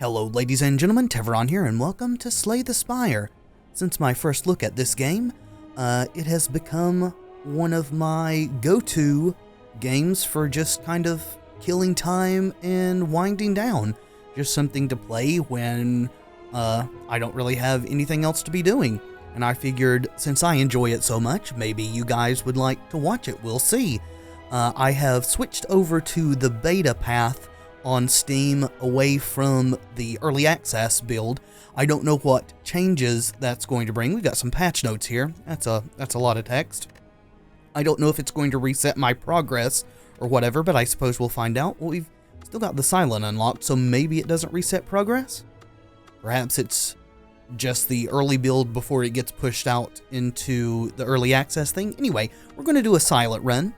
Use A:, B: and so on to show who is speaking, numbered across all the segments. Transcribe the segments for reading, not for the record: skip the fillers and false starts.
A: Hello ladies and gentlemen, Tevaron here and welcome to Slay the Spire. Since my first look at this game, it has become one of my go-to games for just kind of killing time and winding down. Just something to play when I don't really have anything else to be doing. And I figured since I enjoy it so much, maybe you guys would like to watch it. We'll see. I have switched over to the beta path on Steam away from the early access build. I don't know what changes that's going to bring. We've got some patch notes here. That's a lot of text. I don't know if it's going to reset my progress or whatever, but I suppose we'll find out. Well, we've still got the silent unlocked, so maybe it doesn't reset progress? Perhaps it's just the early build before it gets pushed out into the early access thing. Anyway, we're going to do a silent run,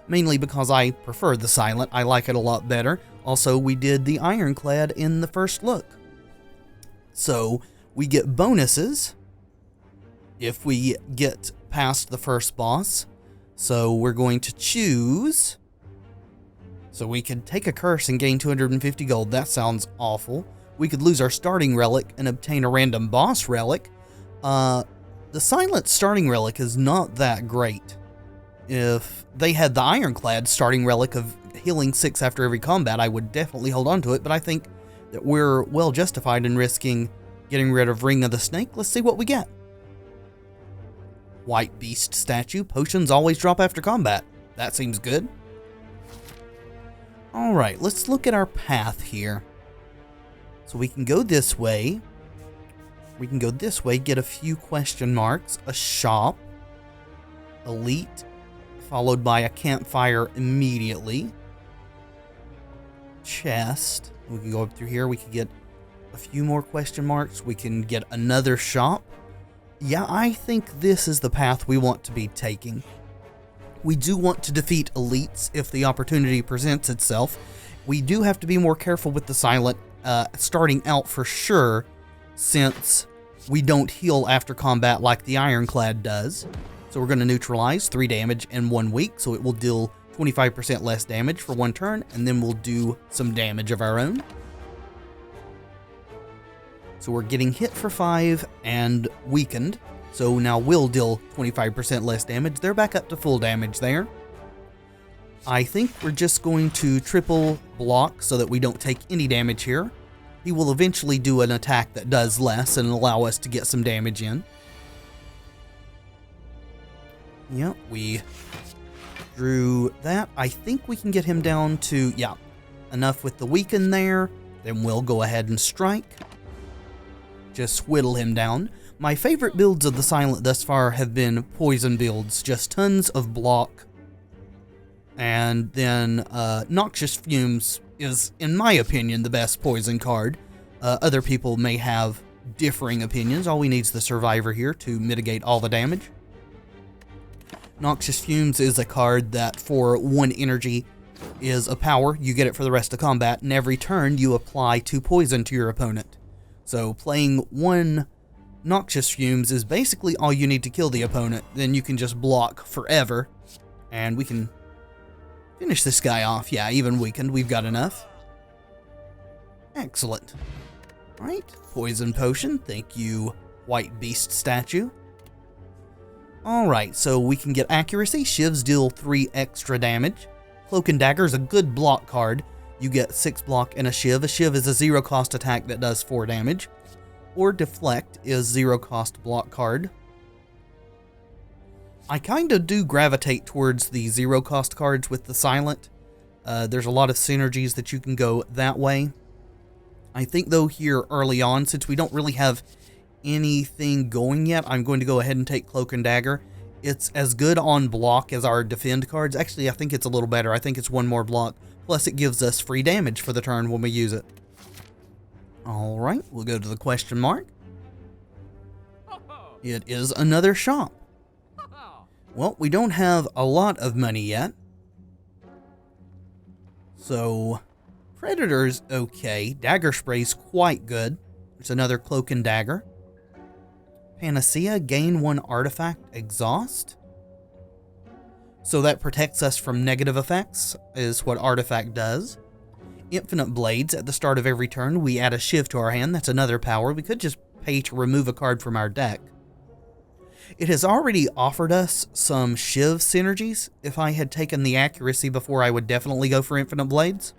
A: mainly because I prefer the silent. I like it a lot better. Also, we did the ironclad in the first look. So, we get bonuses if we get past the first boss. So, we're going to choose. So, we could take a curse and gain 250 gold. That sounds awful. We could lose our starting relic and obtain a random boss relic. The silent starting relic is not that great. If they had the ironclad starting relic of healing 6 after every combat, I would definitely hold on to it, but I think that we're well justified in risking getting rid of Ring of the Snake. Let's see what we get. White Beast statue. Potions always drop after combat. That seems good. Alright, let's look at our path here. So we can go this way. We can go this way, get a few question marks, a shop, elite, followed by a campfire immediately. Chest. We can go up through here. We can get a few more question marks. We can get another shop. Yeah, I think this is the path we want to be taking. We do want to defeat elites if the opportunity presents itself. We do have to be more careful with the silent starting out for sure, since we don't heal after combat like the ironclad does. So we're going to neutralize 3 damage in 1 week, so it will deal 25% less damage for 1 turn, and then we'll do some damage of our own. So we're getting hit for 5 and weakened, so now we'll deal 25% less damage. They're back up to full damage there. I think we're just going to triple block so that we don't take any damage here. He will eventually do an attack that does less and allow us to get some damage in. Yep, we drew that. I think we can get him down to, yeah, enough with the weaken there. Then we'll go ahead and strike. Just whittle him down. My favorite builds of the silent thus far have been poison builds. Just tons of block. And then Noxious Fumes is, in my opinion, the best poison card. Other people may have differing opinions. All we need is the Survivor here to mitigate all the damage. Noxious Fumes is a card that for 1 energy is a power. You get it for the rest of combat, and every turn you apply 2 poison to your opponent. So playing 1 Noxious Fumes is basically all you need to kill the opponent. Then you can just block forever, and we can finish this guy off. Yeah, even weakened, we've got enough. Excellent. Alright, Poison Potion. Thank you, White Beast statue. Alright, so we can get accuracy. Shivs deal 3 extra damage. Cloak and Dagger is a good block card. You get 6 block and a Shiv. A Shiv is a 0-cost attack that does 4 damage. Or Deflect is 0-cost block card. I kind of do gravitate towards the 0-cost cards with the silent. There's a lot of synergies that you can go that way. I think though here early on, since we don't really have anything going yet, I'm going to go ahead and take Cloak and Dagger. It's as good on block as our defend cards. Actually, I think it's a little better. I think it's 1 more block. Plus, it gives us free damage for the turn when we use it. Alright, we'll go to the question mark. It is another shop. Well, we don't have a lot of money yet. So, Predator's okay. Dagger Spray's quite good. There's another Cloak and Dagger. Panacea, gain 1 artifact, exhaust. So that protects us from negative effects, is what artifact does. Infinite Blades at the start of every turn. We add a Shiv to our hand. That's another power. We could just pay to remove a card from our deck. It has already offered us some Shiv synergies. If I had taken the accuracy before, I would definitely go for Infinite Blades.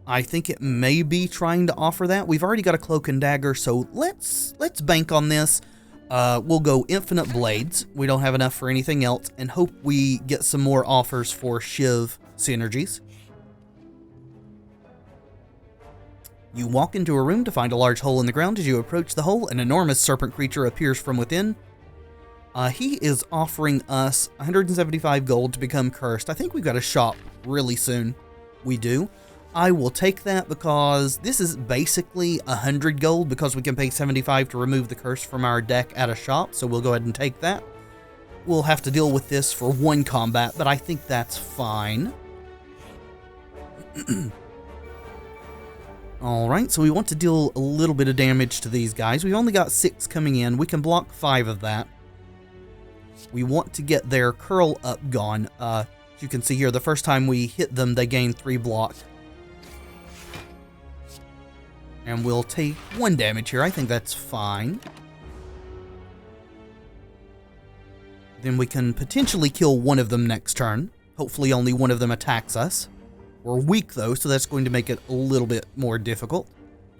A: I think it may be trying to offer that. We've already got a Cloak and Dagger, so let's bank on this. We'll go Infinite Blades. We don't have enough for anything else, and hope we get some more offers for Shiv synergies. You walk into a room to find a large hole in the ground. As you approach the hole, an enormous serpent creature appears from within. He is offering us 175 gold to become cursed. I think we've got a shop really soon. We do. I will take that because this is basically 100 gold because we can pay 75 to remove the curse from our deck at a shop, so we'll go ahead and take that. We'll have to deal with this for one combat, but I think that's fine. Alright, so we want to deal a little bit of damage to these guys. We've only got 6 coming in. We can block 5 of that. We want to get their curl up gone. As you can see here, the first time we hit them, they gain 3 block. And we'll take 1 damage here. I think that's fine. Then we can potentially kill one of them next turn. Hopefully only one of them attacks us. We're weak though, so that's going to make it a little bit more difficult.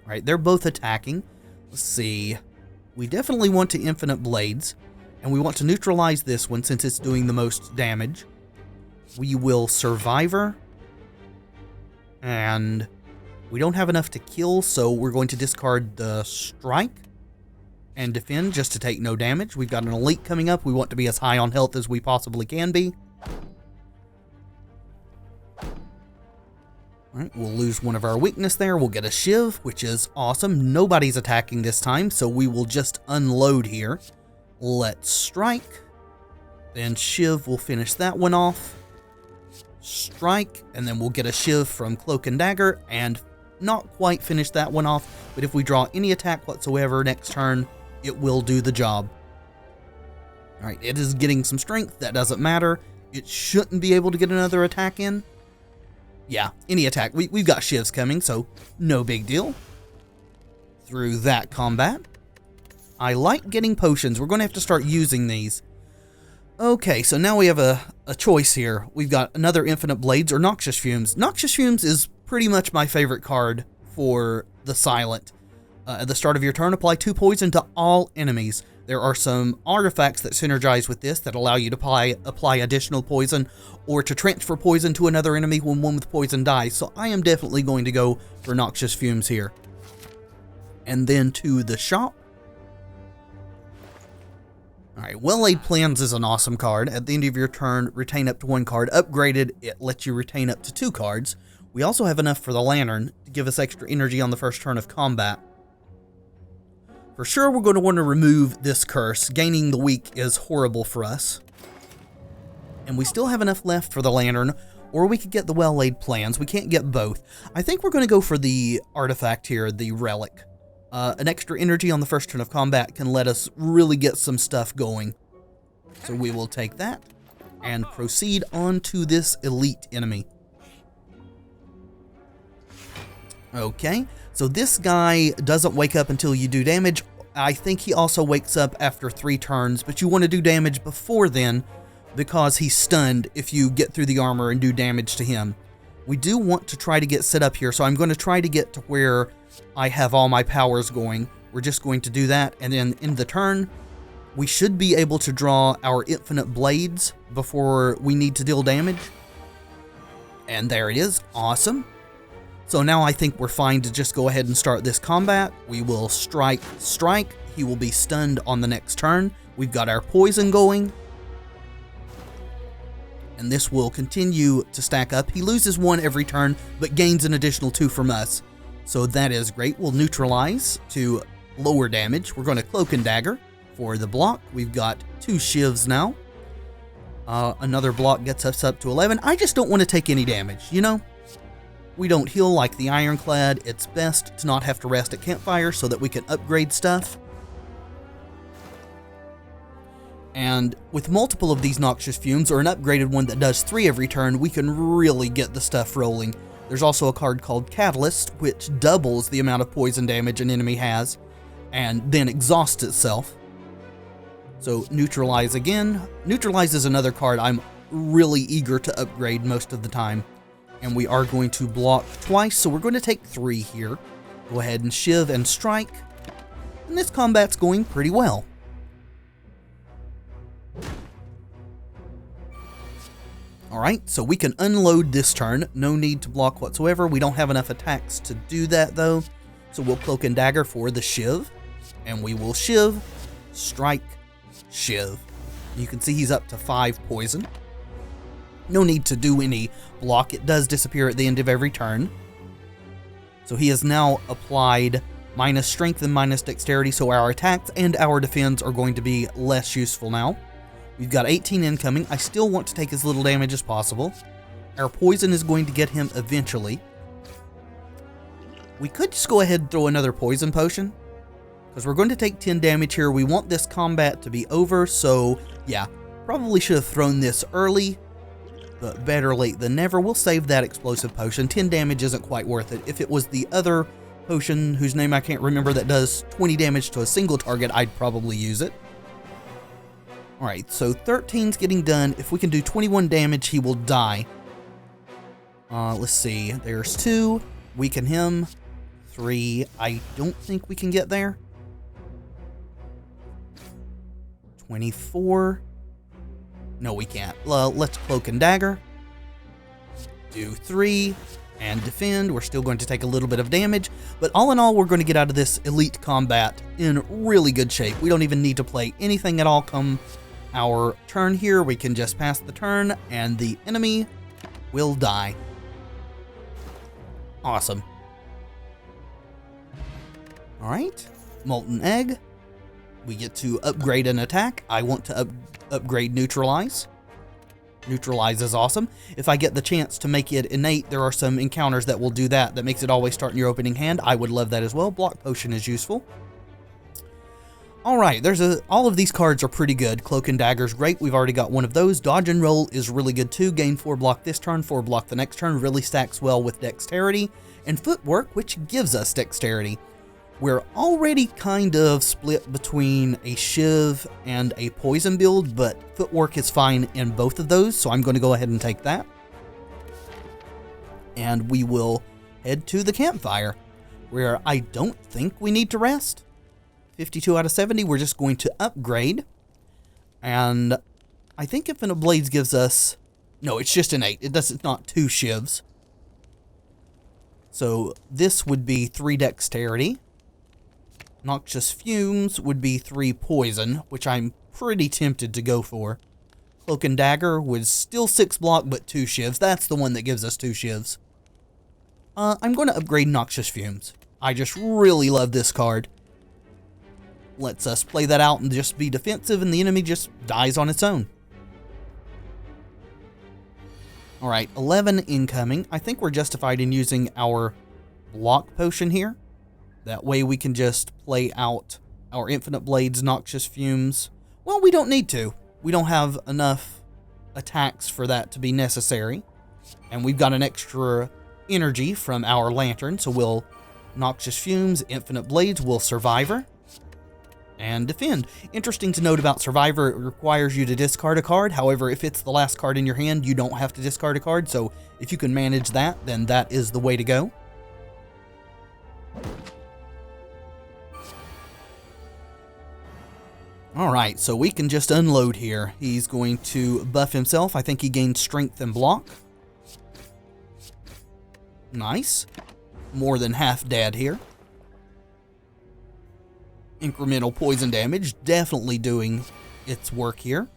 A: All right, they're both attacking. Let's see. We definitely want to Infinite Blades. And we want to neutralize this one since it's doing the most damage. We will Survivor. And we don't have enough to kill, so we're going to discard the Strike and defend just to take no damage. We've got an Elite coming up. We want to be as high on health as we possibly can be. Alright, we'll lose one of our weakness there. We'll get a Shiv, which is awesome. Nobody's attacking this time, so we will just unload here. Let's Strike. Then Shiv will finish that one off. Strike, and then we'll get a Shiv from Cloak and Dagger, and not quite finish that one off, but if we draw any attack whatsoever next turn, it will do the job. Alright, it is getting some strength. That doesn't matter. It shouldn't be able to get another attack in. Yeah, any attack. We've got Shivs coming, so no big deal. Through that combat. I like getting potions. We're going to have to start using these. Okay, so now we have a choice here. We've got another Infinite Blades or Noxious Fumes. Noxious Fumes is pretty much my favorite card for the Silent. At the start of your turn, apply 2 poison to all enemies. There are some artifacts that synergize with this that allow you to apply additional poison or to transfer poison to another enemy when one with poison dies. So I am definitely going to go for Noxious Fumes here. And then to the shop. Alright, Well-Laid Plans is an awesome card. At the end of your turn, retain up to 1 card. Upgraded, it lets you retain up to 2 cards. We also have enough for the Lantern to give us extra energy on the first turn of combat. For sure, we're going to want to remove this curse. Gaining the weak is horrible for us. And we still have enough left for the Lantern, or we could get the Well-Laid Plans. We can't get both. I think we're going to go for the artifact here, the Relic. An extra energy on the first turn of combat can let us really get some stuff going. So we will take that and proceed on to this elite enemy. Okay, so this guy doesn't wake up until you do damage. I think he also wakes up after 3 turns, but you want to do damage before then because he's stunned if you get through the armor and do damage to him. We do want to try to get set up here, so I'm going to try to get to where I have all my powers going. We're just going to do that, and then in the turn, we should be able to draw our Infinite Blades before we need to deal damage. And there it is. Awesome. So now I think we're fine to just go ahead and start this combat. We will strike. He will be stunned on the next turn. We've got our poison going. And this will continue to stack up. He loses 1 every turn, but gains an additional 2 from us. So that is great. We'll neutralize to lower damage. We're going to Cloak and Dagger for the block. We've got 2 Shivs now. Another block gets us up to 11. I just don't want to take any damage, you know? We don't heal like the Ironclad. It's best to not have to rest at campfire so that we can upgrade stuff. And with multiple of these Noxious Fumes, or an upgraded one that does 3 every turn, we can really get the stuff rolling. There's also a card called Catalyst, which doubles the amount of poison damage an enemy has, and then exhausts itself. So Neutralize again. Neutralize is another card I'm really eager to upgrade most of the time. And we are going to block twice, so we're going to take 3 here. Go ahead and Shiv and Strike. And this combat's going pretty well. Alright, so we can unload this turn. No need to block whatsoever. We don't have enough attacks to do that, though. So we'll Cloak and Dagger for the Shiv. And we will Shiv, Strike, Shiv. You can see he's up to 5 poison. No need to do any block. It does disappear at the end of every turn. So he has now applied minus strength and minus dexterity, so our attacks and our defense are going to be less useful now. We've got 18 incoming. I still want to take as little damage as possible. Our poison is going to get him eventually. We could just go ahead and throw another poison potion, because we're going to take 10 damage here. We want this combat to be over, so yeah, probably should have thrown this early, but better late than never. We'll save that explosive potion. 10 damage isn't quite worth it. If it was the other potion, whose name I can't remember, that does 20 damage to a single target, I'd probably use it. Alright, so 13's getting done. If we can do 21 damage, he will die. Let's see. There's 2. Weaken him. 3. I don't think we can get there. 24. No, we can't. Let's Cloak and Dagger. Do 3. And defend. We're still going to take a little bit of damage. But all in all, we're going to get out of this elite combat in really good shape. We don't even need to play anything at all come our turn here. We can just pass the turn and the enemy will die. Awesome. Alright. Molten Egg. We get to upgrade an attack. I want to upgrade Neutralize. Neutralize is awesome. If I get the chance to make it innate, there are some encounters that will do that. That makes it always start in your opening hand. I would love that as well. Block Potion is useful. Alright, all of these cards are pretty good. Cloak and Dagger is great. We've already got one of those. Dodge and Roll is really good too. Gain 4 block this turn, 4 block the next turn. Really stacks well with Dexterity. And Footwork, which gives us Dexterity. We're already kind of split between a Shiv and a Poison build, but Footwork is fine in both of those, so I'm going to go ahead and take that. And we will head to the campfire, where I don't think we need to rest. 52 out of 70, we're just going to upgrade. And I think Infinite Blades gives us... No, it's just an 8. It's not 2 Shivs. So this would be 3 Dexterity. Noxious Fumes would be 3 Poison, which I'm pretty tempted to go for. Cloak and Dagger was still 6 block, but 2 Shivs. That's the one that gives us 2 Shivs. I'm going to upgrade Noxious Fumes. I just really love this card. Lets us play that out and just be defensive, and the enemy just dies on its own. Alright, 11 incoming. I think we're justified in using our block potion here. That way we can just play out our Infinite Blades, Noxious Fumes. Well, we don't need to. We don't have enough attacks for that to be necessary. And we've got an extra energy from our Lantern, so we'll Noxious Fumes, Infinite Blades, we'll Survivor. And defend. Interesting to note about Survivor, it requires you to discard a card. However, if it's the last card in your hand, you don't have to discard a card. So if you can manage that, then that is the way to go. Alright, so we can just unload here. He's going to buff himself. I think he gained strength and block. Nice. More than half dead here. Incremental poison damage, definitely doing its work here.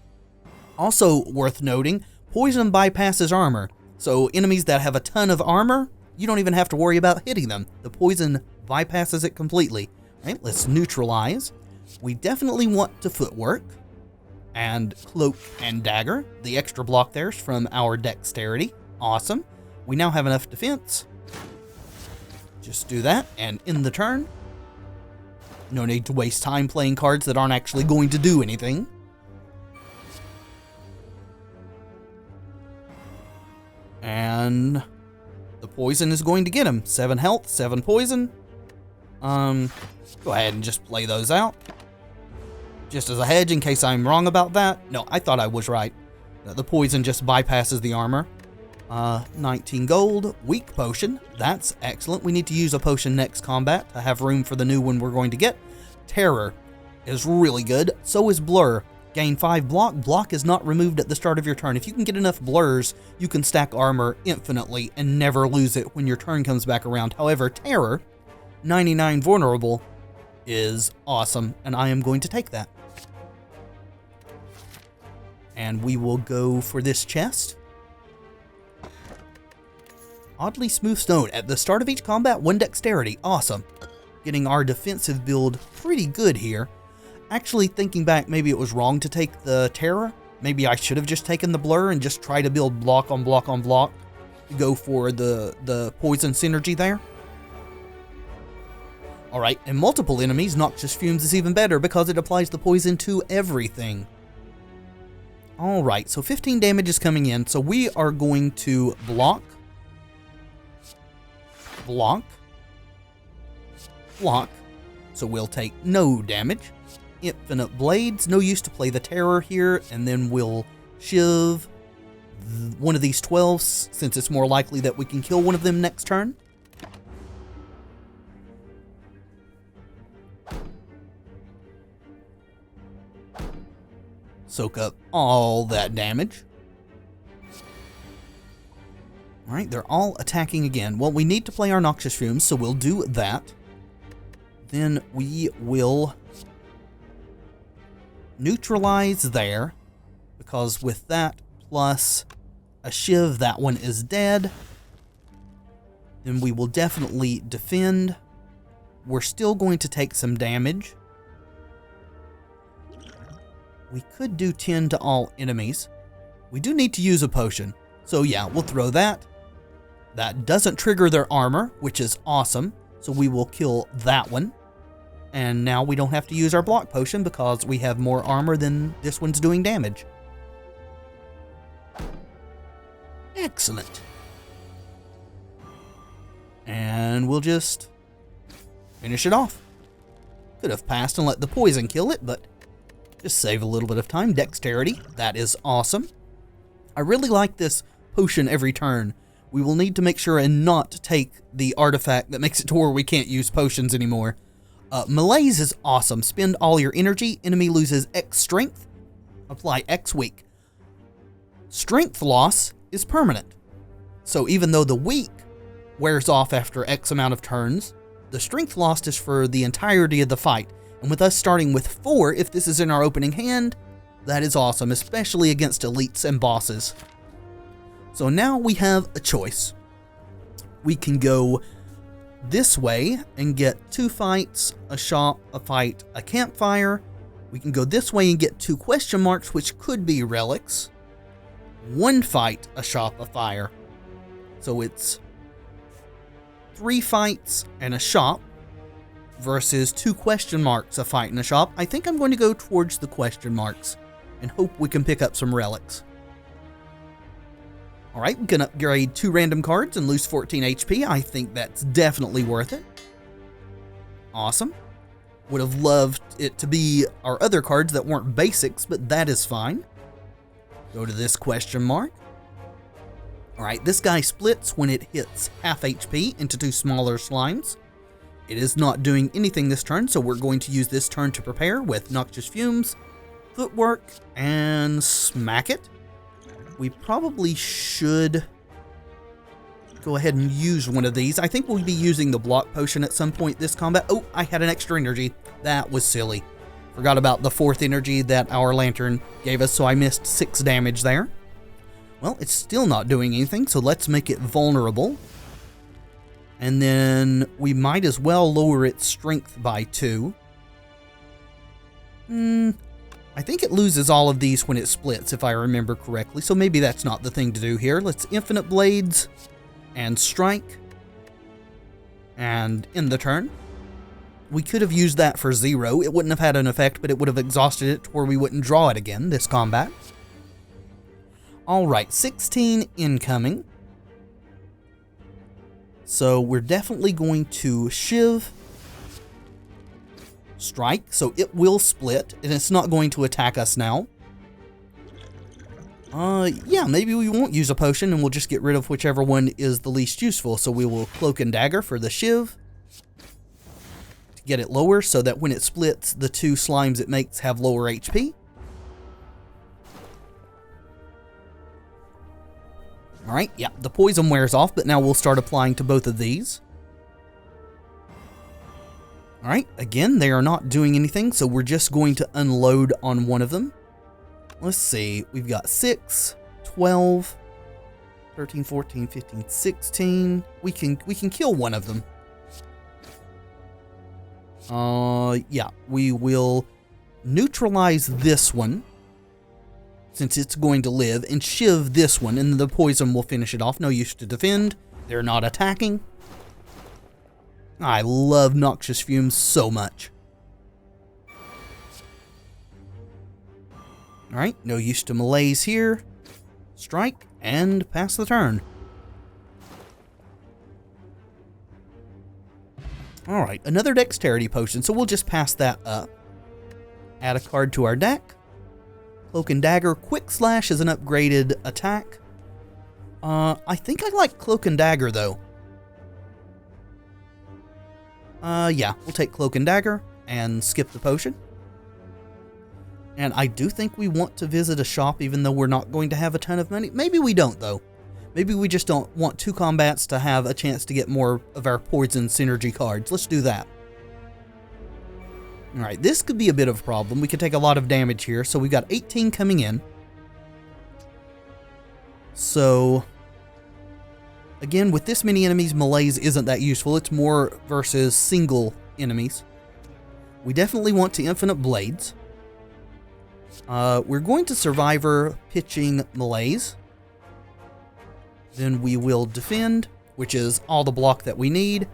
A: Also worth noting, poison bypasses armor. So enemies that have a ton of armor, you don't even have to worry about hitting them. The poison bypasses it completely. All right, let's neutralize. We definitely want to Footwork and Cloak and Dagger. The extra block there's from our Dexterity. Awesome. We now have enough defense. Just do that and end the turn. No need to waste time playing cards that aren't actually going to do anything. And the poison is going to get him. 7 health, 7 poison. Go ahead and just play those out. Just as a hedge in case I'm wrong about that. No, I thought I was right. The poison just bypasses the armor. 19 gold, weak potion. That's excellent. We need to use a potion next combat to have room for the new one we're going to get. Terror is really good. So is Blur. Gain 5 block. Block is not removed at the start of your turn. If you can get enough blurs, you can stack armor infinitely and never lose it when your turn comes back around. However, Terror, 99 vulnerable, is awesome, and I am going to take that. And we will go for this chest. Oddly smooth stone. At the start of each combat, 1 dexterity. Awesome. Getting our defensive build pretty good here. Actually, thinking back, maybe it was wrong to take the Terror. Maybe I should have just taken the Blur and just try to build block on block on block to go for the poison synergy there. Alright, and multiple enemies, Noxious Fumes is even better because it applies the poison to everything. Alright, so 15 damage is coming in, so we are going to block, block, block, so we'll take no damage. Infinite Blades, no use to play the Terror here, and then we'll shiv one of these 12s, since it's more likely that we can kill one of them next turn. Soak up all that damage. Alright, they're all attacking again. Well, we need to play our Noxious Fumes, so we'll do that. Then we will neutralize there, because with that plus a shiv, that one is dead. Then we will definitely defend. We're still going to take some damage. We could do 10 to all enemies. We do need to use a potion. So yeah, we'll throw that. That doesn't trigger their armor, which is awesome. So we will kill that one. And now we don't have to use our block potion because we have more armor than this one's doing damage. Excellent. And we'll just finish it off. Could have passed and let the poison kill it, but just save a little bit of time. Dexterity, that is awesome. I really like this potion every turn. We will need to make sure and not take the artifact that makes it to where we can't use potions anymore. Malaise is awesome. Spend all your energy. Enemy loses X strength. Apply X weak. Strength loss is permanent. So even though the weak wears off after X amount of turns, the strength lost is for the entirety of the fight. And with us starting with 4, if this is in our opening hand, that is awesome, especially against elites and bosses. So now we have a choice. We can go this way and get 2 fights, a shop, a fight, a campfire. We can go this way and get 2 question marks, which could be relics. 1 fight, a shop, a fire. So it's 3 fights and a shop versus 2 question marks, a fight and a shop. I think I'm going to go towards the question marks and hope we can pick up some relics. Alright, we can upgrade 2 random cards and lose 14 HP. I think that's definitely worth it. Awesome. Would have loved it to be our other cards that weren't basics, but that is fine. Go to this question mark. Alright, this guy splits when it hits half HP into 2 smaller slimes. It is not doing anything this turn, so we're going to use this turn to prepare with Noxious Fumes, Footwork, and Smack It. We probably should go ahead and use one of these. I think we'll be using the block potion at some point this combat. Oh, I had an extra energy. That was silly. Forgot about the 4th energy that our lantern gave us, so I missed 6 damage there. Well, it's still not doing anything, so let's make it vulnerable. And then we might as well lower its strength by 2. I think it loses all of these when it splits, if I remember correctly, so maybe that's not the thing to do here. Let's Infinite Blades and Strike and end the turn. We could have used that for 0. It wouldn't have had an effect, but it would have exhausted it to where we wouldn't draw it again this combat. Alright, 16 incoming. So we're definitely going to Shiv, Strike, so it will split, and it's not going to attack us now. Yeah, maybe we won't use a potion, and we'll just get rid of whichever one is the least useful. So we will Cloak and Dagger for the Shiv to get it lower, so that when it splits, the two slimes it makes have lower HP. Alright, yeah, the poison wears off, but now we'll start applying to both of these. Alright, again, they are not doing anything, so we're just going to unload on one of them. Let's see, we've got 6, 12, 13, 14, 15, 16. We can kill one of them. Yeah, we will neutralize this one, since it's going to live, and Shiv this one, and the poison will finish it off. No use to defend. They're not attacking. I love Noxious Fumes so much. Alright, no use to melees here. Strike, and pass the turn. Alright, another dexterity potion, so we'll just pass that up. Add a card to our deck. Cloak and Dagger. Quick Slash is an upgraded attack. I think I like Cloak and Dagger, though. Yeah, we'll take Cloak and Dagger and skip the potion. And I do think we want to visit a shop, even though we're not going to have a ton of money. Maybe we don't, though. Maybe we just don't want two combats to have a chance to get more of our poison synergy cards. Let's do that. Alright, this could be a bit of a problem. We could take a lot of damage here. So we've got 18 coming in. So, again, with this many enemies, melees isn't that useful. It's more versus single enemies. We definitely want to Infinite Blades. We're going to Survivor pitching melees. Then we will defend, which is all the block that we need.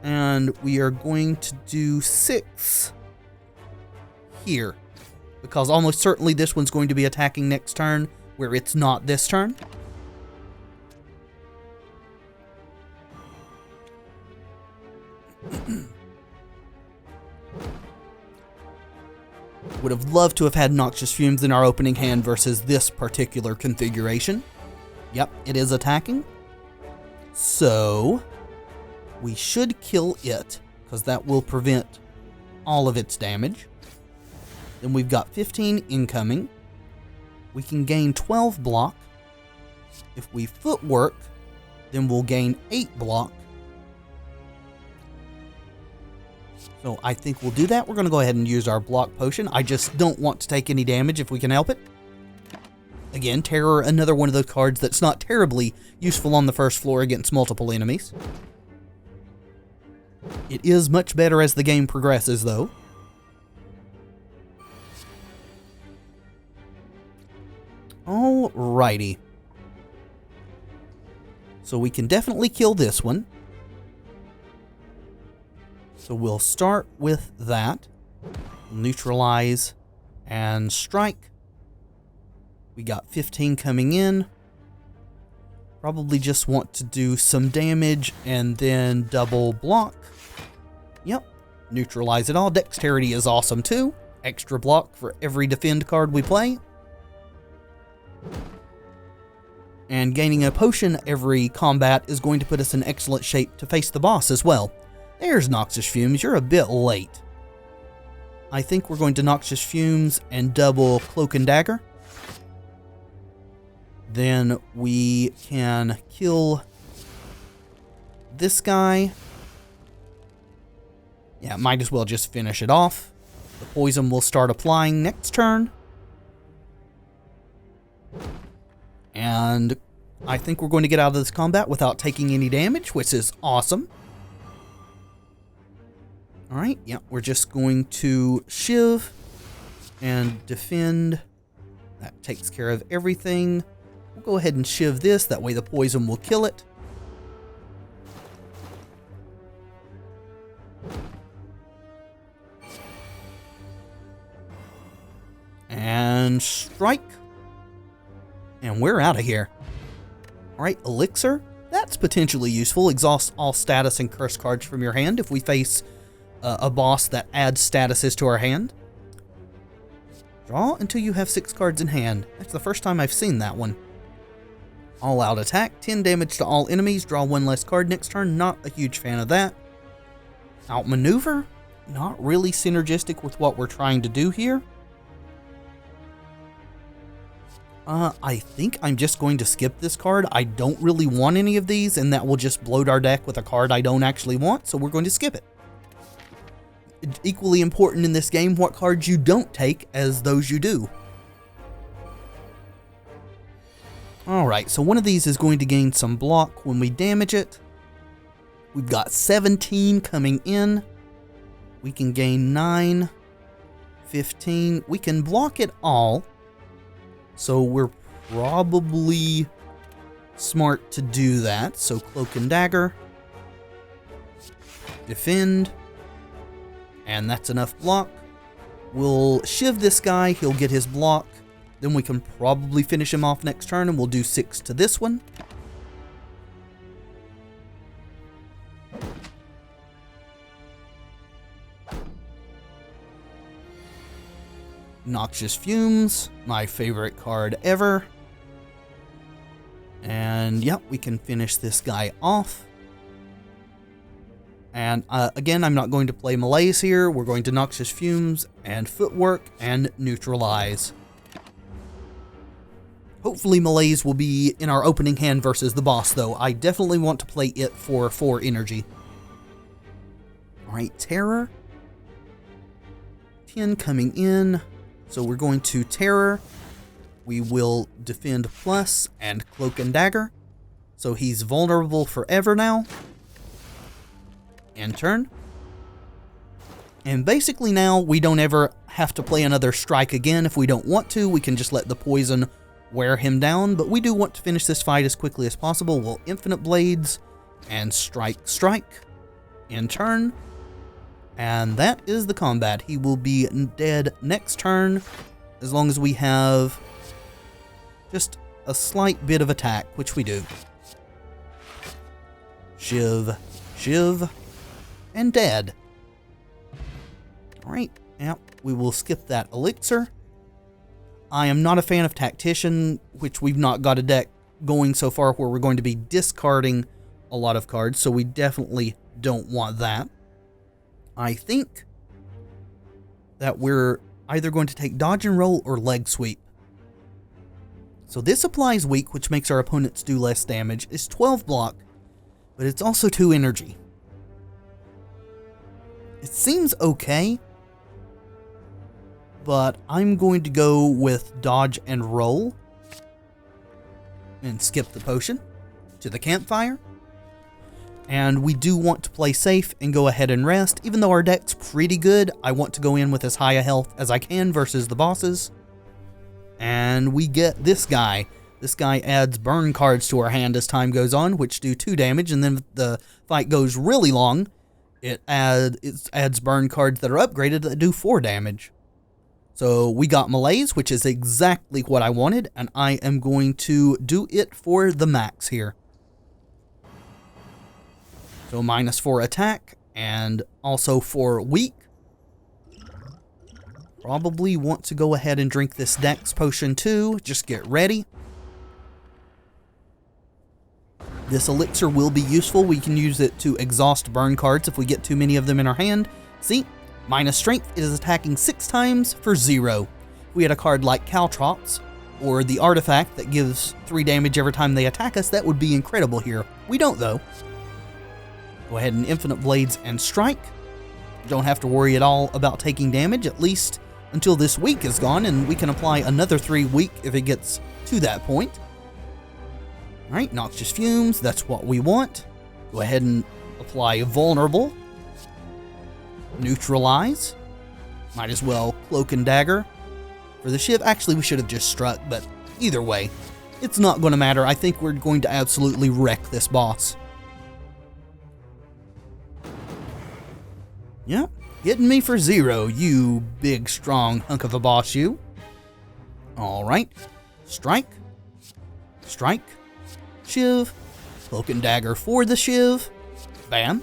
A: And we are going to do 6 here, because almost certainly this one's going to be attacking next turn, where it's not this turn. Would have loved to have had Noxious Fumes in our opening hand versus this particular configuration. Yep, it is attacking. So we should kill it, because that will prevent all of its damage. Then we've got 15 incoming. We can gain 12 block. If we footwork, then we'll gain 8 block. So I think we'll do that. We're going to go ahead and use our block potion. I just don't want to take any damage if we can help it. Again, Terror, another one of those cards that's not terribly useful on the first floor against multiple enemies. It is much better as the game progresses, though. Alrighty. So we can definitely kill this one. So we'll start with that. Neutralize and strike. We got 15 coming in. Probably just want to do some damage and then double block. Yep. Neutralize it all. Dexterity is awesome too. Extra block for every defend card we play. And gaining a potion every combat is going to put us in excellent shape to face the boss as well. There's Noxious Fumes. You're a bit late. I think we're going to Noxious Fumes and double Cloak and Dagger. Then we can kill this guy. Yeah, might as well just finish it off. The poison will start applying next turn. And I think we're going to get out of this combat without taking any damage, which is awesome. Alright, yeah, we're just going to Shiv and defend. That takes care of everything. We'll go ahead and Shiv this, that way the poison will kill it. And strike. And we're out of here. Alright, Elixir. that's potentially useful. Exhaust all status and curse cards from your hand if we face a boss that adds statuses to our hand. Draw until you have 6 cards in hand. That's the first time I've seen that one. All out attack, 10 damage to all enemies, draw 1 less card next turn. Not a huge fan of that. Outmaneuver, not really synergistic with what we're trying to do here. I think I'm just going to skip this card. I don't really want any of these, and that will just bloat our deck with a card I don't actually want, so we're going to skip it. Equally important in this game, what cards you don't take as those you do. Alright, so one of these is going to gain some block when we damage it. We've got 17 coming in. We can gain 9, 15. We can block it all. So we're probably smart to do that. So Cloak and Dagger. Defend. And that's enough block. We'll shiv this guy. He'll get his block. Then we can probably finish him off next turn, and we'll do 6 to this one. Noxious Fumes, my favorite card ever. And yep, we can finish this guy off. And again, I'm not going to play Malaise here. We're going to Noxious Fumes and Footwork and Neutralize. Hopefully Malaise will be in our opening hand versus the boss, though. I definitely want to play it for 4 energy. Alright, Terror. 10 coming in. So we're going to Terror. We will Defend Plus and Cloak and Dagger. So he's vulnerable forever now. End turn. And basically now we don't ever have to play another strike again if we don't want to. We can just let the poison wear him down, but we do want to finish this fight as quickly as possible. We'll Infinite Blades and strike. End turn. And that is the combat. He will be dead next turn as long as we have just a slight bit of attack, which we do. Shiv, Shiv, and dead. Alright, yep, we will skip that elixir. I am not a fan of Tactician, which we've not got a deck going so far where we're going to be discarding a lot of cards, so we definitely don't want that. I think that we're either going to take Dodge and Roll or Leg Sweep. So this applies weak, which makes our opponents do less damage. It's 12 block, but it's also 2 energy. It seems okay, but I'm going to go with Dodge and Roll and skip the potion to the campfire. And we do want to play safe and go ahead and rest. Even though our deck's pretty good, I want to go in with as high a health as I can versus the bosses. And we get this guy. This guy adds burn cards to our hand as time goes on, which do 2 damage, and then if the fight goes really long, it adds burn cards that are upgraded that do 4 damage. So we got Malaise, which is exactly what I wanted, and I am going to do it for the max here. So -4 attack, and also for weak. Probably want to go ahead and drink this Dex potion too. Just get ready. This elixir will be useful. We can use it to exhaust burn cards if we get too many of them in our hand. See? Minus strength, it is attacking 6 times for 0. We had a card like Caltrops, or the artifact that gives 3 damage every time they attack us. That would be incredible here. We don't, though. Go ahead and Infinite Blades and strike. Don't have to worry at all about taking damage, at least until this week is gone, and we can apply another 3 weak if it gets to that point. Alright, Noxious Fumes, that's what we want. Go ahead and apply Vulnerable. Neutralize. Might as well Cloak and Dagger. For the Shiv, actually we should have just struck, but either way, it's not going to matter. I think we're going to absolutely wreck this boss. Yep, hitting me for 0, you big strong hunk of a boss, you. Alright, strike, strike, Shiv, Cloak and Dagger for the Shiv. Bam.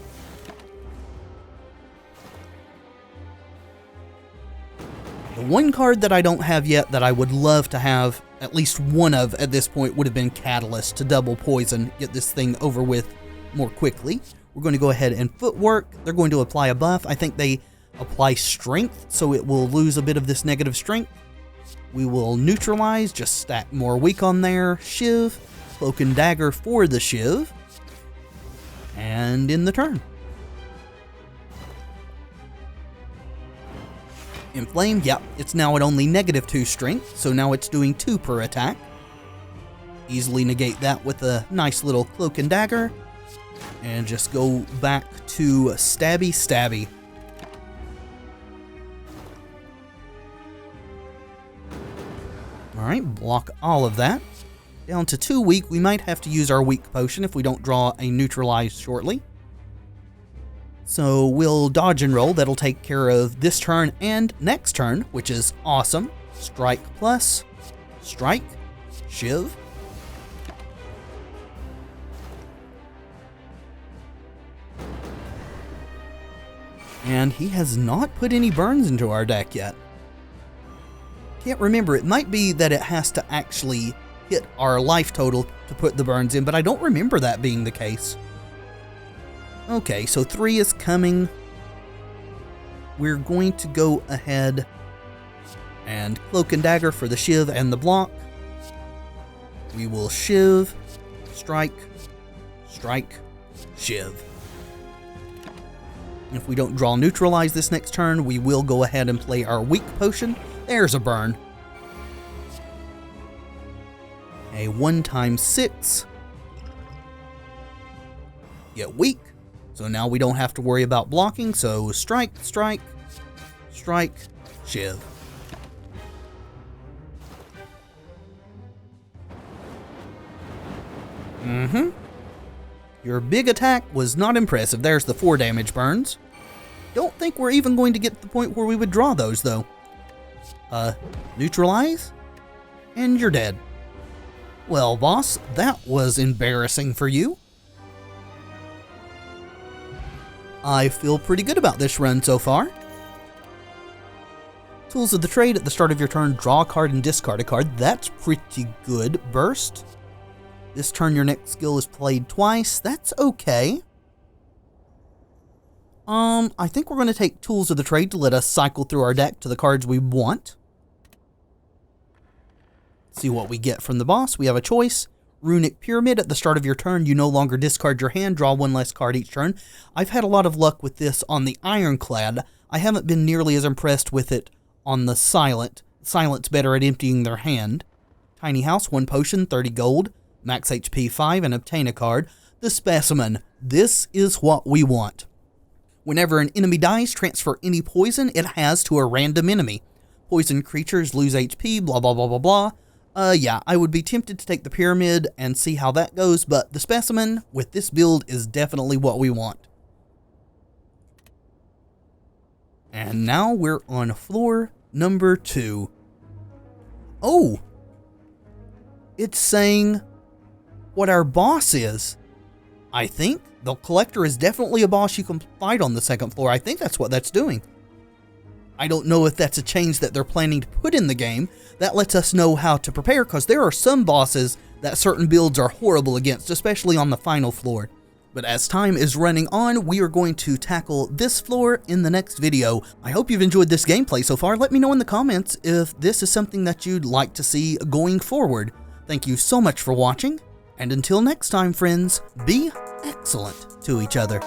A: The one card that I don't have yet that I would love to have at least one of at this point would have been Catalyst to double poison, get this thing over with more quickly. We're going to go ahead and Footwork. They're going to apply a buff. I think they apply Strength, so it will lose a bit of this negative strength. We will neutralize, just stack more weak on there. Shiv, Cloak and Dagger for the Shiv. And in the turn. Inflame, yep, it's now at only -2 strength, so now it's doing 2 per attack. Easily negate that with a nice little Cloak and Dagger. And just go back to stabby. Alright, block all of that. Down to 2 weak, we might have to use our weak potion if we don't draw a neutralize shortly. So we'll dodge and roll, that'll take care of this turn and next turn, which is awesome. Strike plus, strike, Shiv. And he has not put any burns into our deck yet. Can't remember, it might be that it has to actually hit our life total to put the burns in, but I don't remember that being the case. Okay, so 3 is coming. We're going to go ahead and Cloak and Dagger for the Shiv and the block. We will Shiv, strike, strike, Shiv. If we don't draw neutralize this next turn, we will go ahead and play our weak potion. There's a burn. A 1 times 6. Get weak. So now we don't have to worry about blocking. So strike, strike, strike, Shiv. Your big attack was not impressive. There's the 4 damage burns. Don't think we're even going to get to the point where we would draw those, though. Neutralize, and you're dead. Well, boss, that was embarrassing for you. I feel pretty good about this run so far. Tools of the trade at the start of your turn, draw a card and discard a card. That's pretty good. Burst. This turn your next skill is played twice. That's okay. I think we're going to take Tools of the Trade to let us cycle through our deck to the cards we want. See what we get from the boss. We have a choice. Runic Pyramid. At the start of your turn, you no longer discard your hand. Draw 1 less card each turn. I've had a lot of luck with this on the Ironclad. I haven't been nearly as impressed with it on the Silent. Silent's better at emptying their hand. Tiny House. 1 potion, 30 gold. Max HP 5 and obtain a card. The Specimen. This is what we want. Whenever an enemy dies, transfer any poison it has to a random enemy. Poison creatures lose HP, blah blah blah blah blah. Yeah, I would be tempted to take the Pyramid and see how that goes, but the Specimen with this build is definitely what we want. And now we're on floor number 2. Oh! It's saying what our boss is. I think the Collector is definitely a boss you can fight on the 2nd floor. I think that's what that's doing. I don't know if that's a change that they're planning to put in the game. That lets us know how to prepare, because there are some bosses that certain builds are horrible against, especially on the final floor. But as time is running on, we are going to tackle this floor in the next video. I hope you've enjoyed this gameplay so far. Let me know in the comments if this is something that you'd like to see going forward. Thank you so much for watching, and until next time, friends, be excellent to each other.